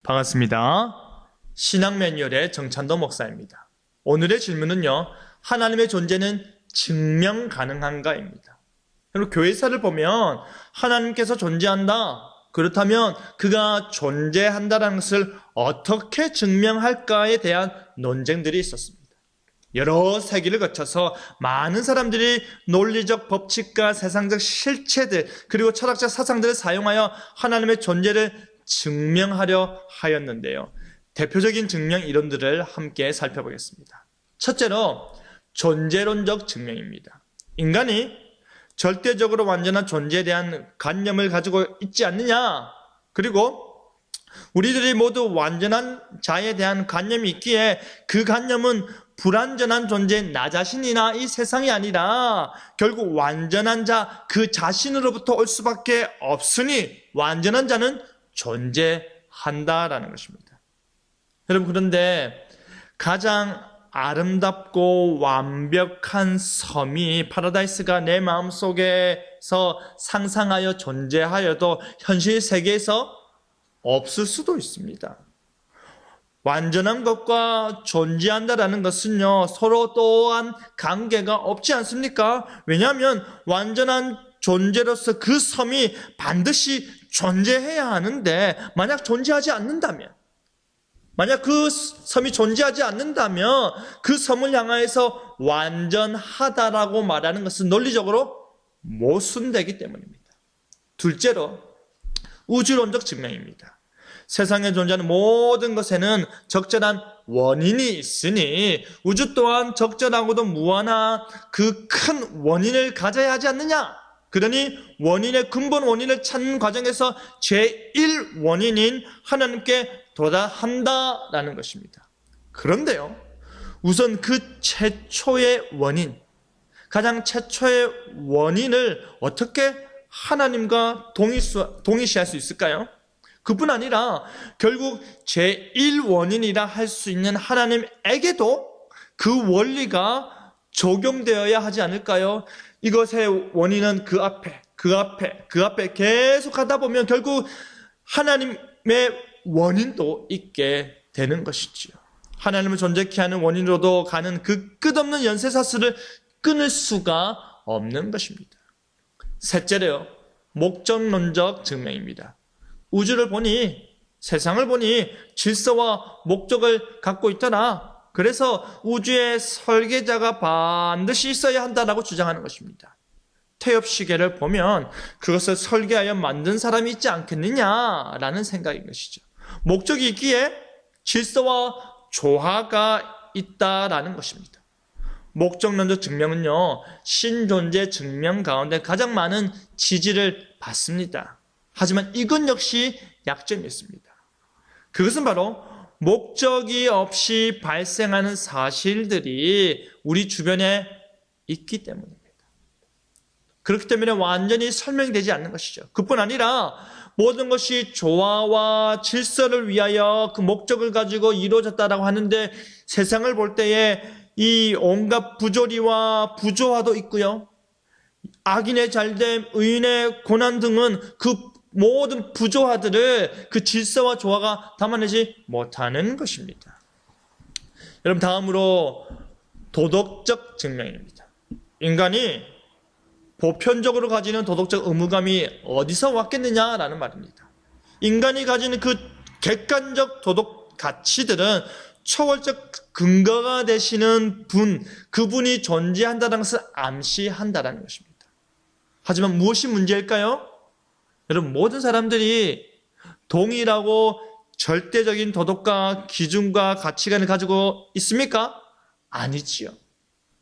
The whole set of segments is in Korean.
반갑습니다. 신앙 매뉴얼의 정찬도 목사입니다. 오늘의 질문은요, 하나님의 존재는 증명 가능한가입니다. 여러분, 교회사를 보면 하나님께서 존재한다, 그렇다면 그가 존재한다는 것을 어떻게 증명할까에 대한 논쟁들이 있었습니다. 여러 세기를 거쳐서 많은 사람들이 논리적 법칙과 세상적 실체들, 그리고 철학적 사상들을 사용하여 하나님의 존재를 증명하려 하였는데요. 대표적인 증명 이론들을 함께 살펴보겠습니다. 첫째로 존재론적 증명입니다. 인간이 절대적으로 완전한 존재에 대한 관념을 가지고 있지 않느냐, 그리고 우리들이 모두 완전한 자에 대한 관념이 있기에 그 관념은 불완전한 존재인 나 자신이나 이 세상이 아니라 결국 완전한 자 그 자신으로부터 올 수밖에 없으니 완전한 자는 존재한다라는 것입니다. 여러분, 그런데 가장 아름답고 완벽한 섬이 파라다이스가 내 마음속에서 상상하여 존재하여도 현실 세계에서 없을 수도 있습니다. 완전한 것과 존재한다라는 것은요, 서로 또한 관계가 없지 않습니까? 왜냐하면 완전한 존재로서 그 섬이 반드시 존재해야 하는데, 만약 존재하지 않는다면, 만약 그 섬이 존재하지 않는다면 그 섬을 향하여서 완전하다라고 말하는 것은 논리적으로 모순되기 때문입니다. 둘째로 우주론적 증명입니다. 세상에 존재하는 모든 것에는 적절한 원인이 있으니 우주 또한 적절하고도 무한한 그 큰 원인을 가져야 하지 않느냐? 그러니 원인의 근본 원인을 찾는 과정에서 제1원인인 하나님께 도달한다라는 것입니다. 그런데요, 우선 그 최초의 원인, 가장 최초의 원인을 어떻게 하나님과 동일시할 수 있을까요? 그뿐 아니라 결국 제1원인이라 할 수 있는 하나님에게도 그 원리가 적용되어야 하지 않을까요? 이것의 원인은 그 앞에 계속 하다 보면 결국 하나님의 원인도 있게 되는 것이지요. 하나님을 존재케 하는 원인으로도 가는 그 끝없는 연쇄사슬을 끊을 수가 없는 것입니다. 셋째로요, 목적론적 증명입니다. 우주를 보니, 세상을 보니 질서와 목적을 갖고 있더라. 그래서 우주의 설계자가 반드시 있어야 한다라고 주장하는 것입니다. 태엽시계를 보면 그것을 설계하여 만든 사람이 있지 않겠느냐라는 생각인 것이죠. 목적이 있기에 질서와 조화가 있다라는 것입니다. 목적론적 증명은요, 신존재 증명 가운데 가장 많은 지지를 받습니다. 하지만 이건 역시 약점이 있습니다. 그것은 바로 목적이 없이 발생하는 사실들이 우리 주변에 있기 때문입니다. 그렇기 때문에 완전히 설명이 되지 않는 것이죠. 그뿐 아니라 모든 것이 조화와 질서를 위하여 그 목적을 가지고 이루어졌다라고 하는데, 세상을 볼 때에 이 온갖 부조리와 부조화도 있고요, 악인의 잘됨, 의인의 고난 등은 그 모든 부조화들을 그 질서와 조화가 담아내지 못하는 것입니다. 여러분, 다음으로 도덕적 증명입니다. 인간이 보편적으로 가지는 도덕적 의무감이 어디서 왔겠느냐라는 말입니다. 인간이 가지는 그 객관적 도덕 가치들은 초월적 근거가 되시는 그분이 존재한다는 것을 암시한다는 것입니다. 하지만 무엇이 문제일까요? 여러분, 모든 사람들이 동일하고 절대적인 도덕과 기준과 가치관을 가지고 있습니까? 아니지요.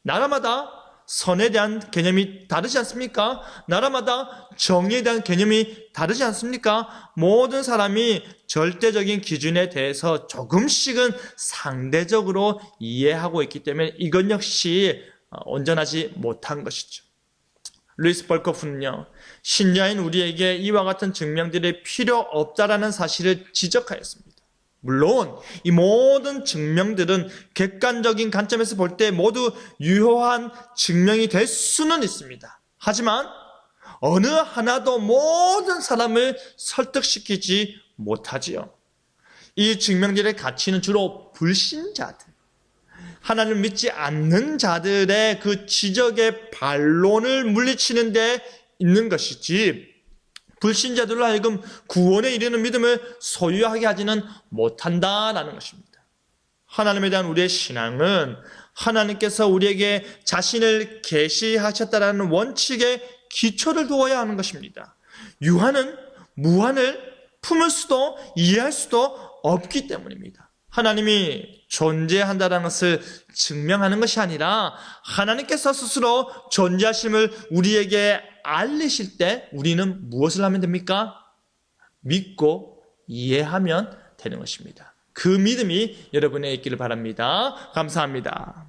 나라마다 선에 대한 개념이 다르지 않습니까? 나라마다 정의에 대한 개념이 다르지 않습니까? 모든 사람이 절대적인 기준에 대해서 조금씩은 상대적으로 이해하고 있기 때문에 이건 역시 온전하지 못한 것이죠. 루이스 벌커프는요, 신자인 우리에게 이와 같은 증명들이 필요 없다라는 사실을 지적하였습니다. 물론 이 모든 증명들은 객관적인 관점에서 볼 때 모두 유효한 증명이 될 수는 있습니다. 하지만 어느 하나도 모든 사람을 설득시키지 못하지요. 이 증명절의 가치는 주로 불신자들, 하나님을 믿지 않는 자들의 그 지적의 반론을 물리치는 데 있는 것이지, 불신자들로 하여금 구원에 이르는 믿음을 소유하게 하지는 못한다라는 것입니다. 하나님에 대한 우리의 신앙은 하나님께서 우리에게 자신을 계시하셨다라는 원칙에 기초를 두어야 하는 것입니다. 유한은 무한을 품을 수도 이해할 수도 없기 때문입니다. 하나님이 존재한다는 것을 증명하는 것이 아니라 하나님께서 스스로 존재하심을 우리에게 알리실 때 우리는 무엇을 하면 됩니까? 믿고 이해하면 되는 것입니다. 그 믿음이 여러분의 있기를 바랍니다. 감사합니다.